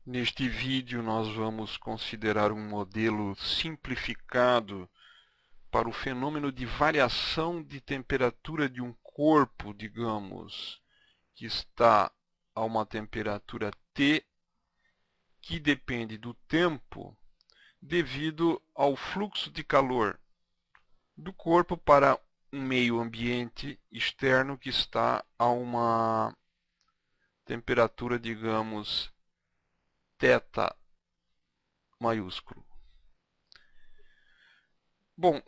Neste vídeo nós vamos considerar um modelo simplificado para o fenômeno de variação de temperatura de um corpo, digamos, que está a uma temperatura T, que depende do tempo, devido ao fluxo de calor do corpo para um meio ambiente externo que está a uma temperatura, digamos, θ maiúsculo. Bom,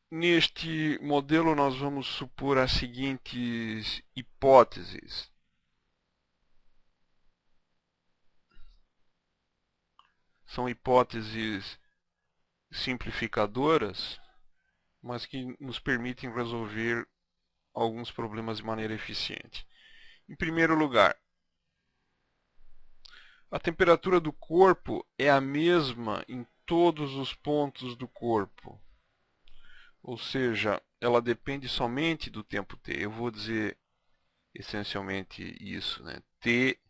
neste modelo nós vamos supor as seguintes hipóteses. São hipóteses simplificadoras, mas que nos permitem resolver alguns problemas de maneira eficiente. Em primeiro lugar, a temperatura do corpo é a mesma em todos os pontos do corpo. Ou seja, ela depende somente do tempo t. Eu vou dizer essencialmente isso, né? T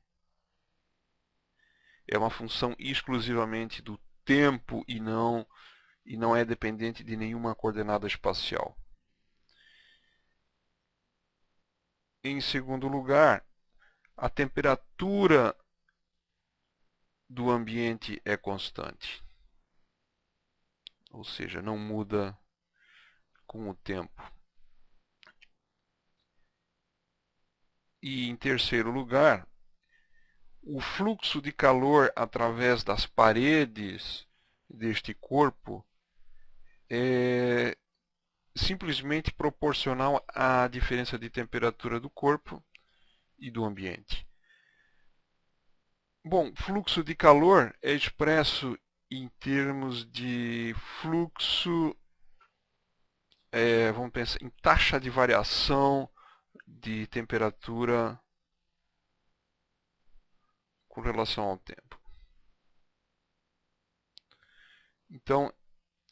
é uma função exclusivamente do tempo e não é dependente de nenhuma coordenada espacial. Em segundo lugar, a temperatura do ambiente é constante, ou seja, não muda com o tempo. E em terceiro lugar, o fluxo de calor através das paredes deste corpo é simplesmente proporcional à diferença de temperatura do corpo e do ambiente. Bom, fluxo de calor é expresso em termos de fluxo, vamos pensar em taxa de variação de temperatura com relação ao tempo. Então,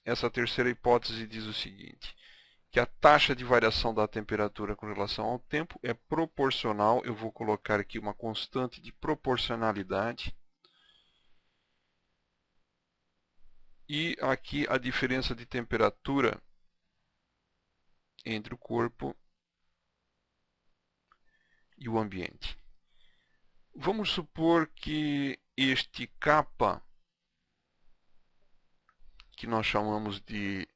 essa terceira hipótese diz o seguinte, que a taxa de variação da temperatura com relação ao tempo é proporcional, eu vou colocar aqui uma constante de proporcionalidade, e aqui a diferença de temperatura entre o corpo e o ambiente. Vamos supor que este kappa, que nós chamamos de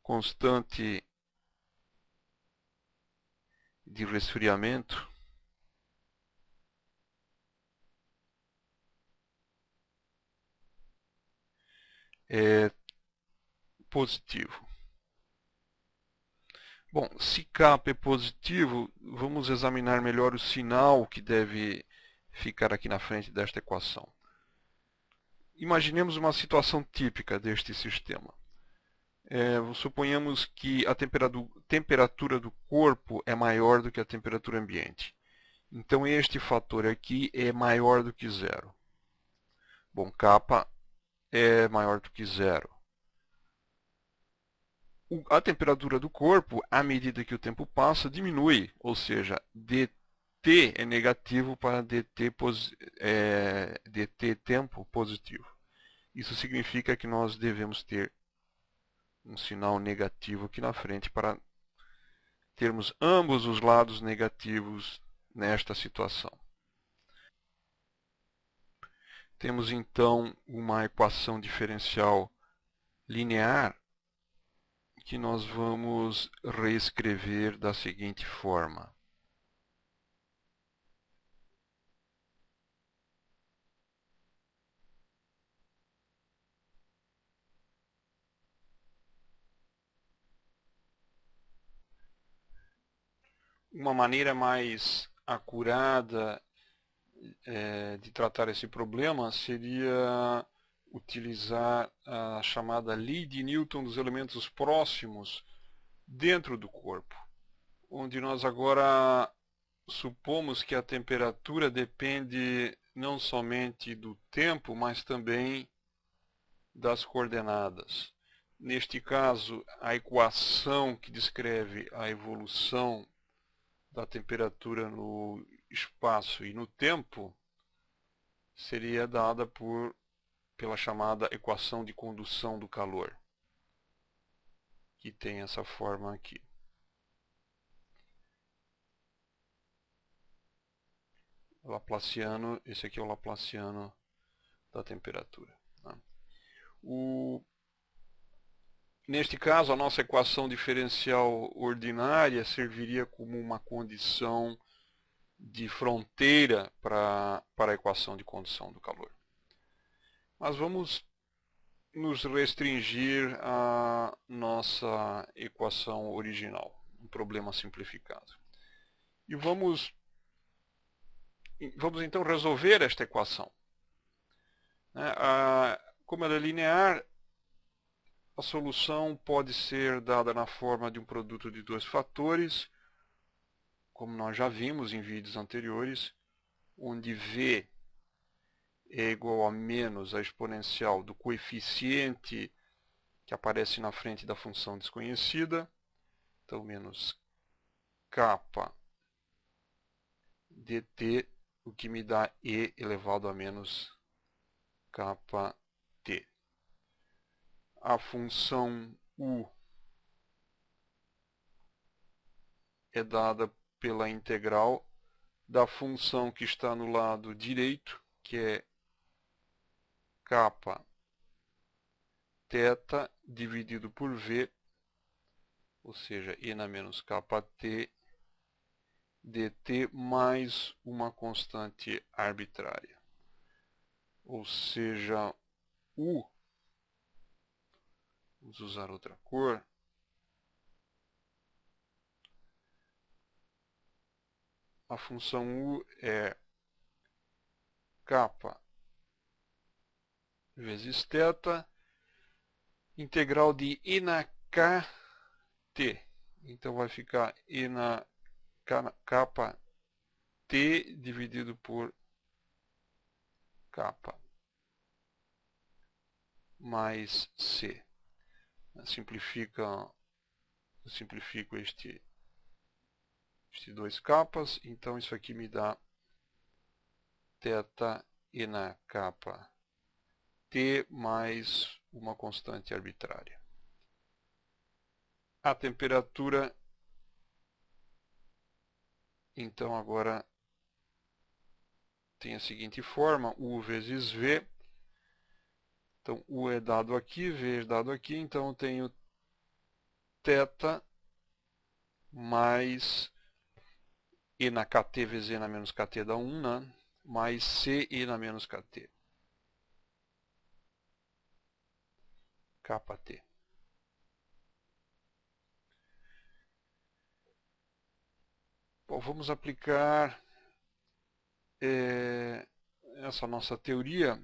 constante de resfriamento, é positivo. Bom, se kappa é positivo, vamos examinar melhor o sinal que deve ficar aqui na frente desta equação. Imaginemos uma situação típica deste sistema. Suponhamos que a temperatura do corpo é maior do que a temperatura ambiente. Então este fator aqui é maior do que zero. Bom, kappa é maior do que zero. A temperatura do corpo, à medida que o tempo passa, diminui, ou seja, dt é negativo para dt tempo positivo. Isso significa que nós devemos ter um sinal negativo aqui na frente para termos ambos os lados negativos nesta situação. Temos então uma equação diferencial linear que nós vamos reescrever da seguinte forma. Uma maneira mais acurada de tratar esse problema seria utilizar a chamada lei de Newton dos elementos próximos dentro do corpo, onde nós agora supomos que a temperatura depende não somente do tempo, mas também das coordenadas. Neste caso, a equação que descreve a evolução da temperatura no espaço e no tempo seria dada pela chamada equação de condução do calor, que tem essa forma aqui. Laplaciano, esse aqui é o Laplaciano da temperatura. Tá? Neste caso, a nossa equação diferencial ordinária serviria como uma condição de fronteira para a equação de condução do calor. Mas vamos nos restringir à nossa equação original, um problema simplificado. E vamos então resolver esta equação. Como ela é linear, a solução pode ser dada na forma de um produto de dois fatores, como nós já vimos em vídeos anteriores, onde V é igual a menos a exponencial do coeficiente que aparece na frente da função desconhecida, então menos kappa dt, o que me dá e elevado a menos kappa t. A função u é dada pela integral da função que está no lado direito, que é kappa θ dividido por v, ou seja, e na menos kappa t dt mais uma constante arbitrária. Ou seja, u, vamos usar outra cor, a função u é kappa vezes θ, integral de e na kt. Então vai ficar e na kappa t dividido por kappa mais c. Simplifico estes dois capas, então isso aqui me dá θ e na kappa t mais uma constante arbitrária. A temperatura, então, agora tem a seguinte forma, U vezes V. Então, U é dado aqui, V é dado aqui, então eu tenho θ mais E na kt vezes E na menos kt dá 1, né? Mais C E na menos kt. Kappa t. Bom, vamos aplicar essa nossa teoria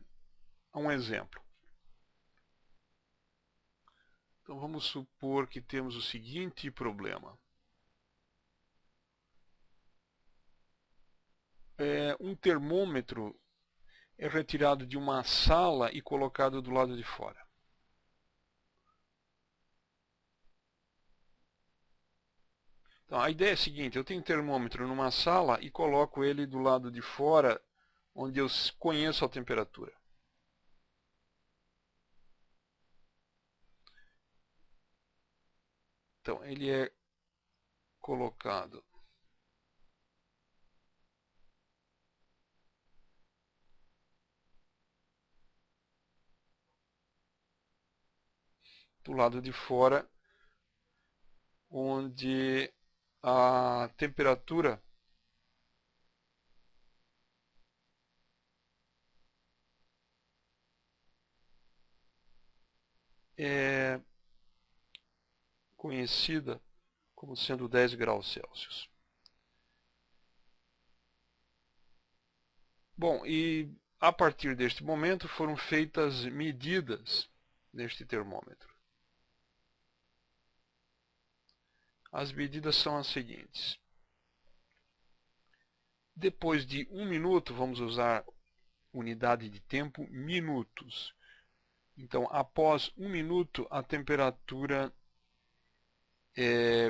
a um exemplo. Então vamos supor que temos o seguinte problema. Um termômetro é retirado de uma sala e colocado do lado de fora. Então, a ideia é a seguinte, eu tenho um termômetro numa sala e coloco ele do lado de fora, onde eu conheço a temperatura. Então, ele é colocado do lado de fora, onde a temperatura é conhecida como sendo 10 graus Celsius. Bom, e a partir deste momento foram feitas medidas neste termômetro. As medidas são as seguintes. Depois de 1 minuto, vamos usar unidade de tempo, minutos. Então, após 1 minuto, a temperatura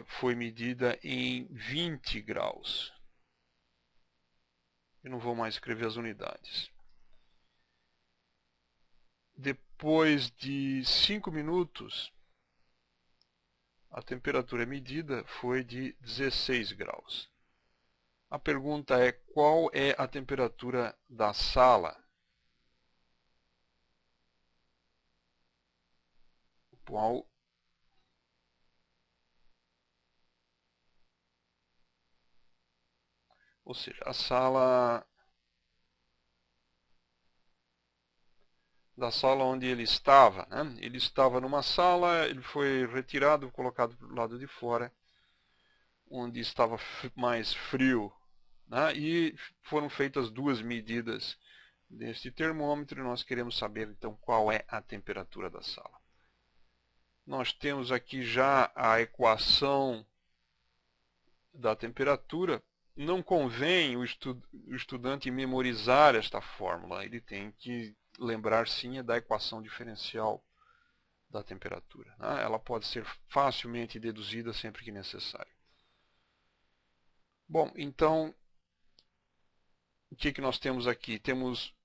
foi medida em 20 graus. Eu não vou mais escrever as unidades. depois de 5 minutos, a temperatura medida foi de 16 graus. A pergunta é: qual é a temperatura da sala? Qual? Ou seja, a sala da sala onde ele estava, né? Ele estava numa sala, ele foi retirado, colocado para o lado de fora, onde estava mais frio, né? E foram feitas duas medidas deste termômetro e nós queremos saber então qual é a temperatura da sala. Nós temos aqui já a equação da temperatura. Não convém o estudante memorizar esta fórmula, ele tem que lembrar sim da equação diferencial da temperatura, né? Ela pode ser facilmente deduzida sempre que necessário. Bom, então, o que nós temos aqui? Temos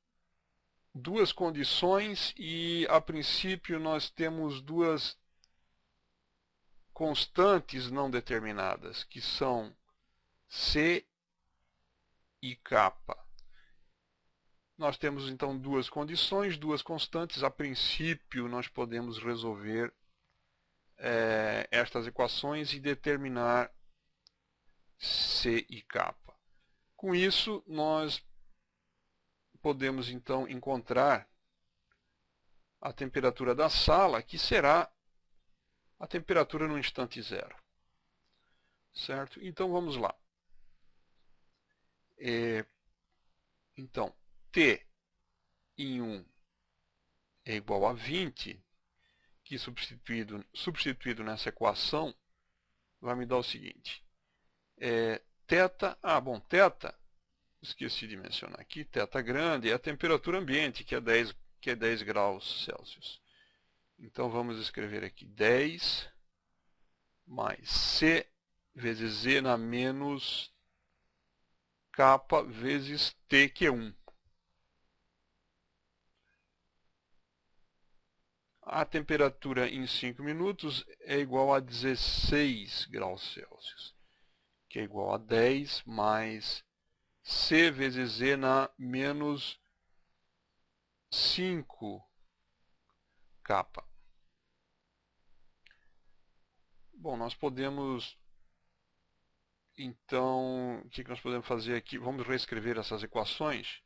duas condições e, a princípio, nós temos duas constantes não determinadas, que são C e K. Nós temos então duas condições, duas constantes. A princípio, nós podemos resolver estas equações e determinar C e K. Com isso, nós podemos então encontrar a temperatura da sala, que será a temperatura no instante zero. Certo? Então vamos lá. Então, T em 1 é igual a 20, que substituído nessa equação, vai me dar o seguinte. Θ, θ, esqueci de mencionar aqui, θ grande é a temperatura ambiente, que é 10 graus Celsius. Então vamos escrever aqui 10 mais C vezes Z na menos K vezes T, que é 1. A temperatura em 5 minutos é igual a 16 graus Celsius, que é igual a 10 mais C vezes Z na menos 5 K. Bom, nós podemos, então, o que nós podemos fazer aqui? Vamos reescrever essas equações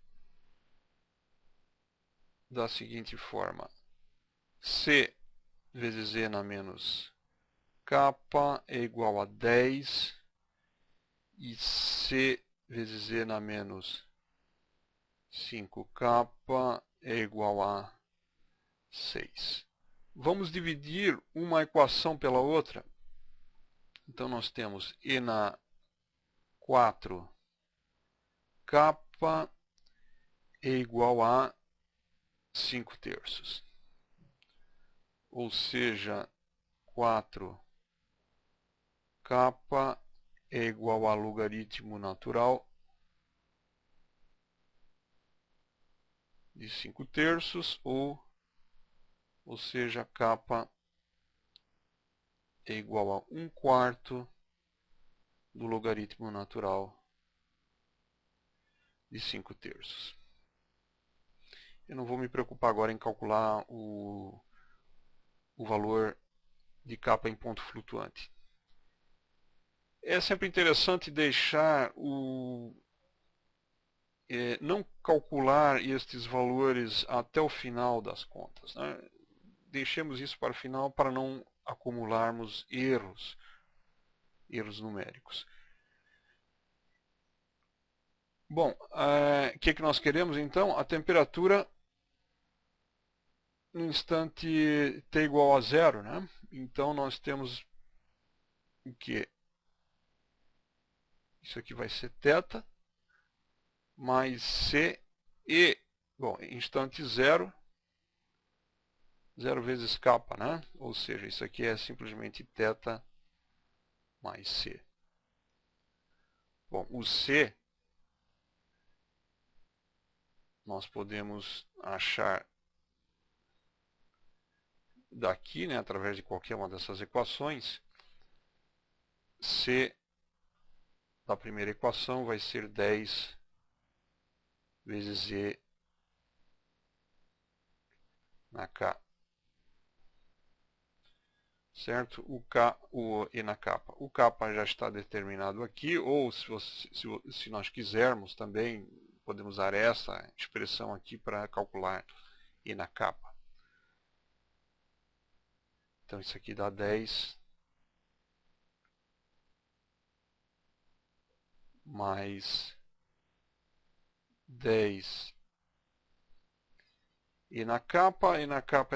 da seguinte forma. C vezes Z na menos K é igual a 10 e C vezes Z na menos 5K é igual a 6. Vamos dividir uma equação pela outra. Então nós temos E na 4K é igual a 5 terços. Ou seja, 4K é igual a logaritmo natural de 5 terços, ou seja, K é igual a 1/4 do logaritmo natural de 5 terços. Eu não vou me preocupar agora em calcular o valor de K em ponto flutuante. É sempre interessante deixar não calcular estes valores até o final das contas, né? Deixemos isso para o final para não acumularmos erros numéricos. Bom, o que nós queremos então? A temperatura no instante t igual a zero, né? Então nós temos o que? Isso aqui vai ser θ mais C e, bom, instante zero, 0 vezes K, né? Ou seja, isso aqui é simplesmente θ mais C. Bom, o C nós podemos achar daqui, né, através de qualquer uma dessas equações, C da primeira equação vai ser 10 vezes E na K. Certo? O E na capa. O capa já está determinado aqui, ou se nós quisermos também, podemos usar essa expressão aqui para calcular E na capa. Então isso aqui dá 10 mais 10 E na capa é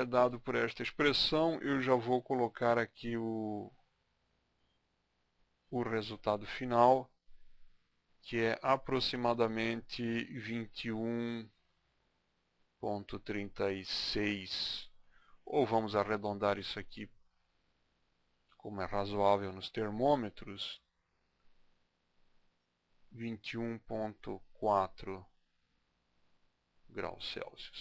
dado por esta expressão. Eu já vou colocar aqui o resultado final, que é aproximadamente 21,36, ou vamos arredondar isso aqui, como é razoável nos termômetros, 21,4 graus Celsius.